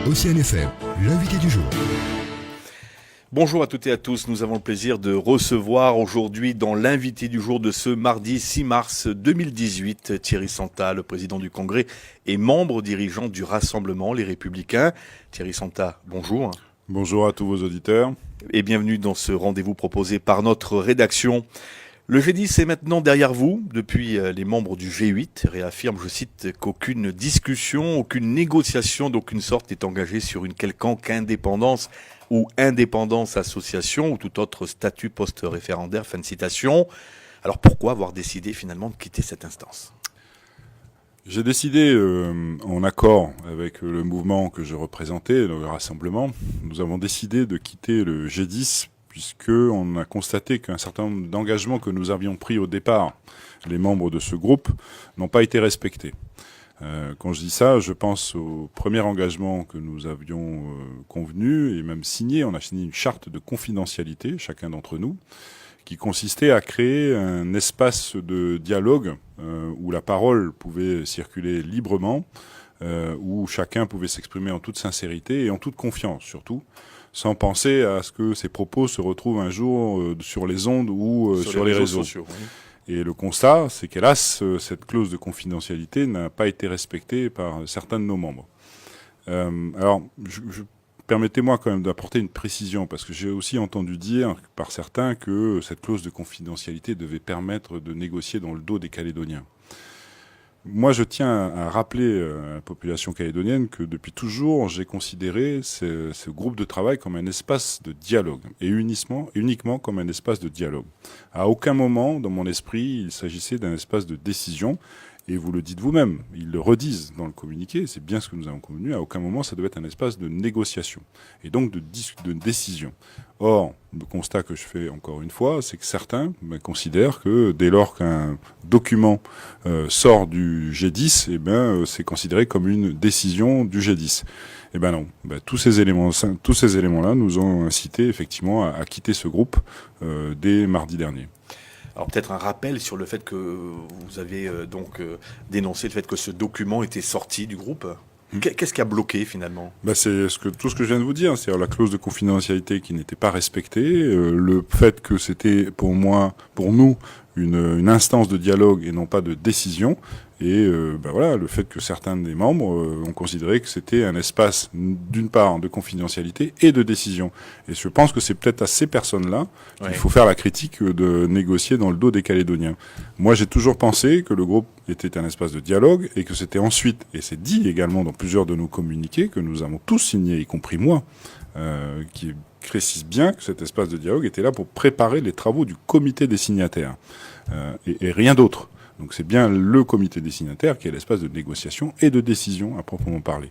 Océane FM, l'invité du jour. Bonjour à toutes et à tous, nous avons le plaisir de recevoir aujourd'hui dans l'invité du jour de ce mardi 6 mars 2018 Thierry Santa, le président du Congrès et membre dirigeant du Rassemblement Les Républicains. Thierry Santa, bonjour. Bonjour à tous vos auditeurs. Et bienvenue dans ce rendez-vous proposé par notre rédaction. Le G10 est maintenant derrière vous. Depuis, les membres du G8 réaffirment, je cite, qu'aucune discussion, aucune négociation d'aucune sorte n'est engagée sur une quelconque indépendance ou indépendance association ou tout autre statut post-référendaire. Fin de citation. Alors pourquoi avoir décidé finalement de quitter cette instance ? J'ai décidé, en accord avec le mouvement que je représentais, le Rassemblement, nous avons décidé de quitter le G10 puisqu'on a constaté qu'un certain nombre d'engagements que nous avions pris au départ, les membres de ce groupe, n'ont pas été respectés. Quand je dis ça, je pense au premier engagement que nous avions convenu et même signé. On a signé une charte de confidentialité, chacun d'entre nous, qui consistait à créer un espace de dialogue où la parole pouvait circuler librement, où chacun pouvait s'exprimer en toute sincérité et en toute confiance surtout, sans penser à ce que ces propos se retrouvent un jour sur les ondes ou sur les réseaux sociaux. Oui. Et le constat, c'est qu'hélas, cette clause de confidentialité n'a pas été respectée par certains de nos membres. Alors, permettez-moi quand même d'apporter une précision, parce que j'ai aussi entendu dire par certains que cette clause de confidentialité devait permettre de négocier dans le dos des Calédoniens. Moi, je tiens à rappeler à la population calédonienne que depuis toujours, j'ai considéré ce groupe de travail comme un espace de dialogue, et uniquement comme un espace de dialogue. À aucun moment, dans mon esprit, il s'agissait d'un espace de décision. Et vous le dites vous-même, ils le redisent dans le communiqué, c'est bien ce que nous avons convenu, à aucun moment ça devait être un espace de négociation, et donc de décision. Or, le constat que je fais encore une fois, c'est que certains considèrent que dès lors qu'un document sort du G10, c'est considéré comme une décision du G10. Eh ben non, tous ces éléments-là nous ont incité effectivement à quitter ce groupe dès mardi dernier. Alors peut-être un rappel sur le fait que vous avez dénoncé le fait que ce document était sorti du groupe. Qu'est-ce qui a bloqué finalement ? C'est tout ce que je viens de vous dire, c'est-à-dire la clause de confidentialité qui n'était pas respectée, le fait que c'était pour nous, une instance de dialogue et non pas de décision, et le fait que certains des membres ont considéré que c'était un espace d'une part de confidentialité et de décision. Et je pense que c'est peut-être à ces personnes-là qu'il faut faire la critique de négocier dans le dos des Calédoniens. Moi, j'ai toujours pensé que le groupe était un espace de dialogue et que c'était ensuite, et c'est dit également dans plusieurs de nos communiqués que nous avons tous signés, y compris moi, qui précise bien que cet espace de dialogue était là pour préparer les travaux du comité des signataires et rien d'autre. Donc c'est bien le comité des signataires qui est l'espace de négociation et de décision à proprement parler.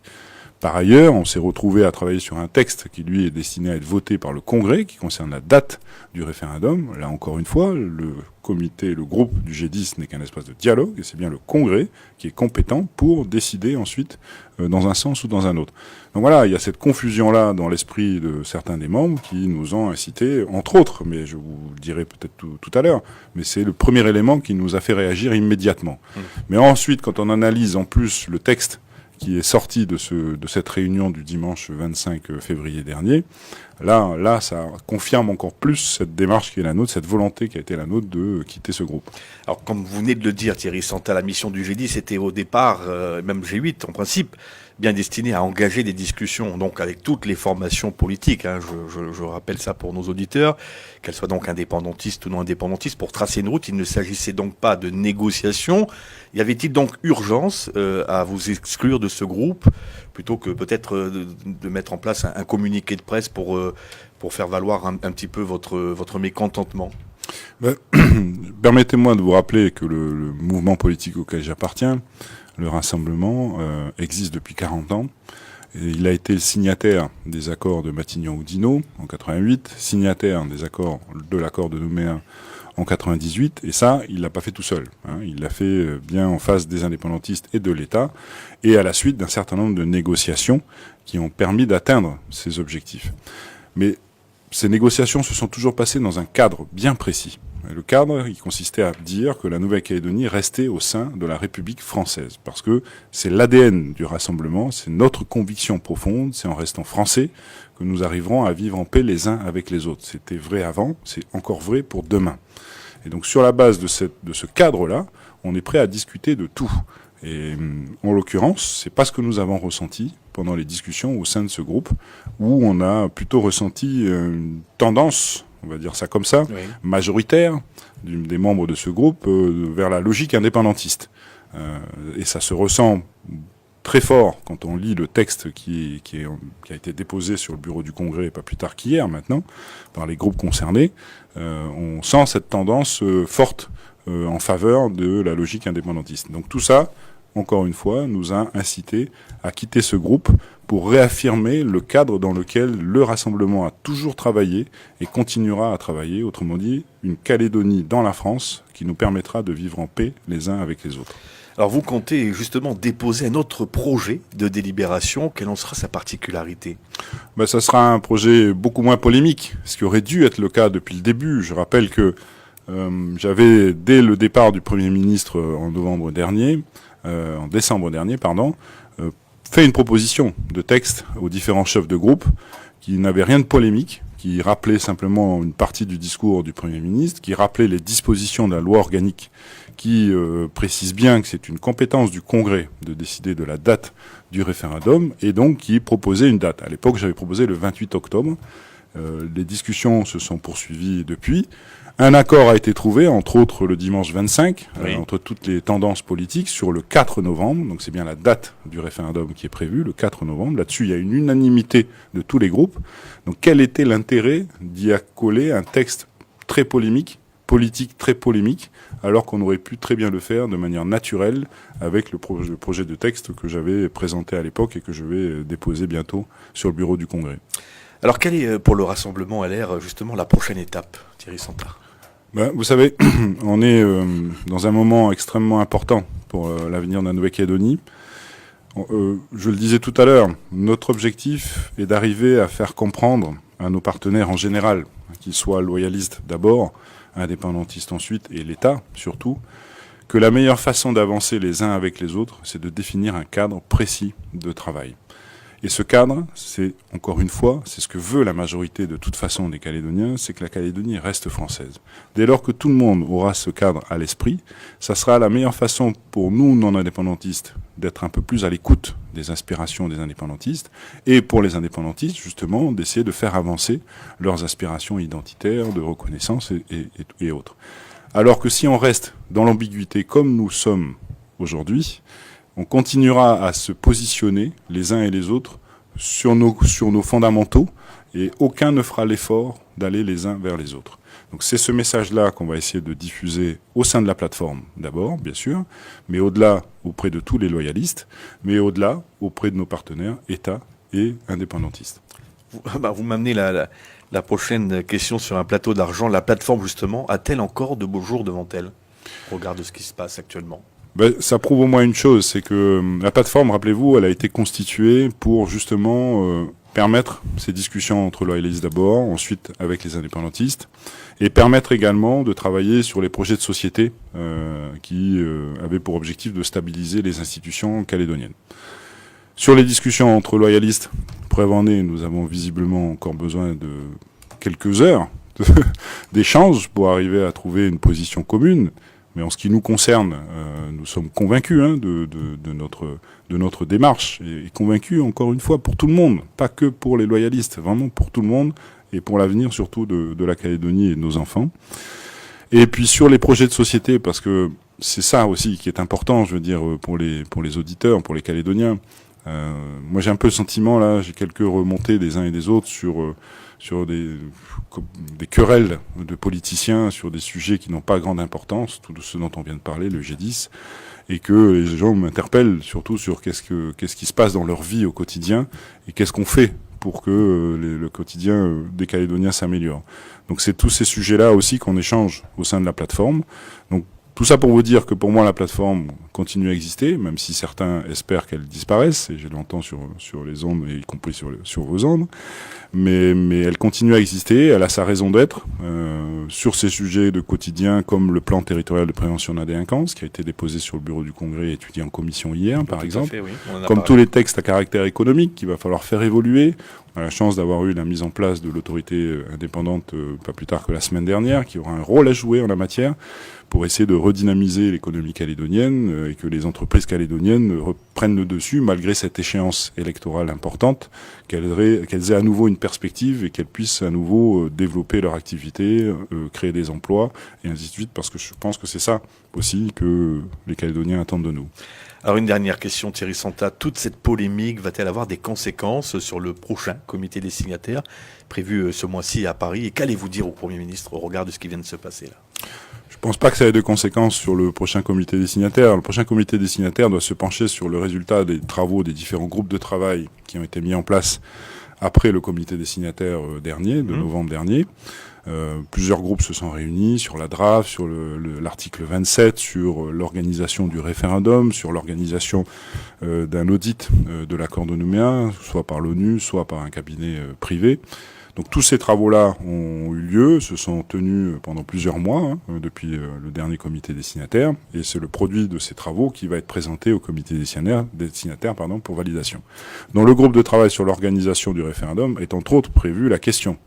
Par ailleurs, on s'est retrouvé à travailler sur un texte qui, lui, est destiné à être voté par le Congrès, qui concerne la date du référendum. Là, encore une fois, le groupe du G10 n'est qu'un espace de dialogue, et c'est bien le Congrès qui est compétent pour décider ensuite dans un sens ou dans un autre. Donc voilà, il y a cette confusion-là dans l'esprit de certains des membres qui nous ont incités, entre autres, mais je vous le dirai peut-être tout à l'heure, mais c'est le premier élément qui nous a fait réagir immédiatement. Mais ensuite, quand on analyse en plus le texte qui est sorti de cette réunion du dimanche 25 février dernier, là, ça confirme encore plus cette démarche qui est la nôtre, cette volonté qui a été la nôtre de quitter ce groupe. Alors, comme vous venez de le dire, Thierry Santa, la mission du G10 était au départ, même G8 en principe, bien destinée à engager des discussions, donc avec toutes les formations politiques. Je rappelle ça pour nos auditeurs, qu'elles soient donc indépendantistes ou non indépendantistes, pour tracer une route. Il ne s'agissait donc pas de négociation. Y avait-il donc urgence à vous exclure de ce groupe, plutôt que peut-être de mettre en place un communiqué de presse pour faire valoir un petit peu votre mécontentement ? Permettez-moi de vous rappeler que le mouvement politique auquel j'appartiens, le Rassemblement, existe depuis 40 ans. Et il a été signataire des accords de Matignon-Oudinot en 88, signataire de l'accord de Nouméa en 98, et ça, il l'a pas fait tout seul. Il l'a fait bien en face des indépendantistes et de l'État, et à la suite d'un certain nombre de négociations qui ont permis d'atteindre ces objectifs. Mais ces négociations se sont toujours passées dans un cadre bien précis. Et le cadre, il consistait à dire que la Nouvelle-Calédonie restait au sein de la République française, parce que c'est l'ADN du rassemblement, c'est notre conviction profonde, c'est en restant français que nous arriverons à vivre en paix les uns avec les autres. C'était vrai avant, c'est encore vrai pour demain. Et donc sur la base de ce cadre-là, on est prêt à discuter de tout. Et en l'occurrence, c'est pas ce que nous avons ressenti pendant les discussions au sein de ce groupe, où on a plutôt ressenti une tendance, on va dire ça comme ça, oui, majoritaire des membres de ce groupe vers la logique indépendantiste. Et ça se ressent très fort quand on lit le texte qui a été déposé sur le bureau du Congrès, pas plus tard qu'hier maintenant, par les groupes concernés. On sent cette tendance forte en faveur de la logique indépendantiste. Donc tout ça, encore une fois, nous a incité à quitter ce groupe pour réaffirmer le cadre dans lequel le rassemblement a toujours travaillé et continuera à travailler, autrement dit, une Calédonie dans la France qui nous permettra de vivre en paix les uns avec les autres. Alors vous comptez justement déposer un autre projet de délibération. Quelle en sera sa particularité ? Ça sera un projet beaucoup moins polémique, ce qui aurait dû être le cas depuis le début. Je rappelle que j'avais, dès le départ du Premier ministre en décembre dernier, fait une proposition de texte aux différents chefs de groupe qui n'avait rien de polémique, qui rappelait simplement une partie du discours du Premier ministre, qui rappelait les dispositions de la loi organique qui précise bien que c'est une compétence du Congrès de décider de la date du référendum, et donc qui proposait une date. À l'époque, j'avais proposé le 28 octobre. Les discussions se sont poursuivies depuis. Un accord a été trouvé, entre autres le dimanche 25, oui, entre toutes les tendances politiques, sur le 4 novembre. Donc c'est bien la date du référendum qui est prévue, le 4 novembre. Là-dessus, il y a une unanimité de tous les groupes. Donc quel était l'intérêt d'y accoler un texte très polémique, politique très polémique, alors qu'on aurait pu très bien le faire de manière naturelle avec le projet de texte que j'avais présenté à l'époque et que je vais déposer bientôt sur le bureau du Congrès. Alors quelle est pour le Rassemblement LR justement la prochaine étape, Thierry Santard ? Vous savez, on est dans un moment extrêmement important pour l'avenir de la Nouvelle-Calédonie. Je le disais tout à l'heure, notre objectif est d'arriver à faire comprendre à nos partenaires en général, qu'ils soient loyalistes d'abord, indépendantistes ensuite, et l'État surtout, que la meilleure façon d'avancer les uns avec les autres, c'est de définir un cadre précis de travail. Et ce cadre, c'est, encore une fois, c'est ce que veut la majorité de toute façon des Calédoniens, c'est que la Calédonie reste française. Dès lors que tout le monde aura ce cadre à l'esprit, ça sera la meilleure façon pour nous, non-indépendantistes, d'être un peu plus à l'écoute des aspirations des indépendantistes, et pour les indépendantistes, justement, d'essayer de faire avancer leurs aspirations identitaires, de reconnaissance et autres. Alors que si on reste dans l'ambiguïté comme nous sommes aujourd'hui, on continuera à se positionner les uns et les autres sur nos fondamentaux, et aucun ne fera l'effort d'aller les uns vers les autres. Donc c'est ce message-là qu'on va essayer de diffuser au sein de la plateforme d'abord, bien sûr, mais au-delà auprès de tous les loyalistes, mais au-delà auprès de nos partenaires État et indépendantistes. Vous m'amenez la prochaine question sur un plateau d'argent. La plateforme justement a-t-elle encore de beaux jours devant elle au regard de ce qui se passe actuellement ? Ça prouve au moins une chose, c'est que la plateforme, rappelez-vous, elle a été constituée pour justement permettre ces discussions entre loyalistes d'abord, ensuite avec les indépendantistes, et permettre également de travailler sur les projets de société qui avaient pour objectif de stabiliser les institutions calédoniennes. Sur les discussions entre loyalistes, preuve en est, nous avons visiblement encore besoin de quelques heures d'échanges pour arriver à trouver une position commune. Mais en ce qui nous concerne, nous sommes convaincus de notre démarche, et convaincus, encore une fois, pour tout le monde, pas que pour les loyalistes, vraiment pour tout le monde, et pour l'avenir surtout de la Calédonie et de nos enfants. Et puis sur les projets de société, parce que c'est ça aussi qui est important, je veux dire, pour les auditeurs, pour les Calédoniens. Moi j'ai un peu le sentiment, là, j'ai quelques remontées des uns et des autres sur des querelles de politiciens sur des sujets qui n'ont pas grande importance, tout ce dont on vient de parler, le G10, et que les gens m'interpellent surtout sur qu'est-ce qui se passe dans leur vie au quotidien, et qu'est-ce qu'on fait pour que le quotidien des Calédoniens s'améliore. Donc c'est tous ces sujets-là aussi qu'on échange au sein de la plateforme. Donc Tout ça pour vous dire que pour moi la plateforme continue à exister, même si certains espèrent qu'elle disparaisse, et je l'entends sur les ondes, y compris sur vos ondes, mais elle continue à exister, elle a sa raison d'être, sur ces sujets de quotidien comme le plan territorial de prévention de la délinquance, qui a été déposé sur le bureau du Congrès et étudié en commission hier, par exemple, fait, oui. comme tous les textes à caractère économique qu'il va falloir faire évoluer. On a la chance d'avoir eu la mise en place de l'autorité indépendante pas plus tard que la semaine dernière, qui aura un rôle à jouer en la matière pour essayer de redynamiser l'économie calédonienne et que les entreprises calédoniennes reprennent le dessus malgré cette échéance électorale importante, qu'elles aient à nouveau une perspective et qu'elles puissent à nouveau développer leur activité, créer des emplois et ainsi de suite, parce que je pense que c'est ça aussi que les Calédoniens attendent de nous. Alors une dernière question, Thierry Santa. Toute cette polémique va-t-elle avoir des conséquences sur le prochain comité des signataires prévu ce mois-ci à Paris? Et qu'allez-vous dire au Premier ministre au regard de ce qui vient de se passer là? Je pense pas que ça ait de conséquences sur le prochain comité des signataires. Le prochain comité des signataires doit se pencher sur le résultat des travaux des différents groupes de travail qui ont été mis en place après le comité des signataires dernier, de novembre dernier. Plusieurs groupes se sont réunis sur la draft, sur l'article 27, sur l'organisation du référendum, sur l'organisation d'un audit de l'accord de Nouméa, soit par l'ONU, soit par un cabinet privé. Donc tous ces travaux-là ont eu lieu, se sont tenus pendant plusieurs mois, depuis le dernier comité des signataires, et c'est le produit de ces travaux qui va être présenté au comité des signataires pour validation. Dans le groupe de travail sur l'organisation du référendum est entre autres prévu la question.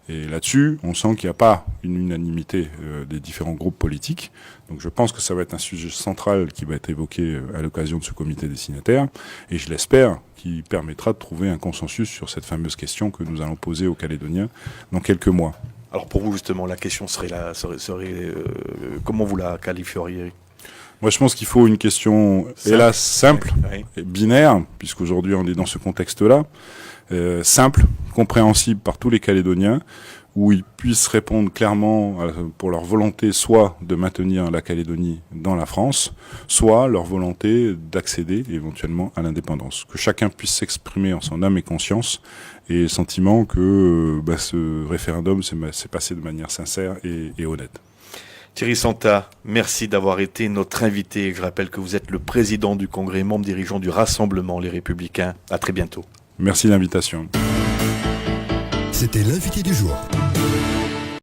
Et là-dessus, on sent qu'il n'y a pas une unanimité des différents groupes politiques. Donc je pense que ça va être un sujet central qui va être évoqué à l'occasion de ce comité des signataires. Et je l'espère, qui permettra de trouver un consensus sur cette fameuse question que nous allons poser aux Calédoniens dans quelques mois. Alors pour vous justement, la question serait comment vous la qualifieriez? Moi je pense qu'il faut une question, hélas, simple, et binaire, puisqu'aujourd'hui on est dans ce contexte-là. Simple, compréhensible par tous les Calédoniens, où ils puissent répondre clairement pour leur volonté soit de maintenir la Calédonie dans la France, soit leur volonté d'accéder éventuellement à l'indépendance. Que chacun puisse s'exprimer en son âme et conscience, et sentiment que ce référendum s'est passé de manière sincère et honnête. Thierry Santa, merci d'avoir été notre invité. Je rappelle que vous êtes le président du Congrès, membre dirigeant du Rassemblement Les Républicains. À très bientôt. Merci de l'invitation. C'était l'invité du jour.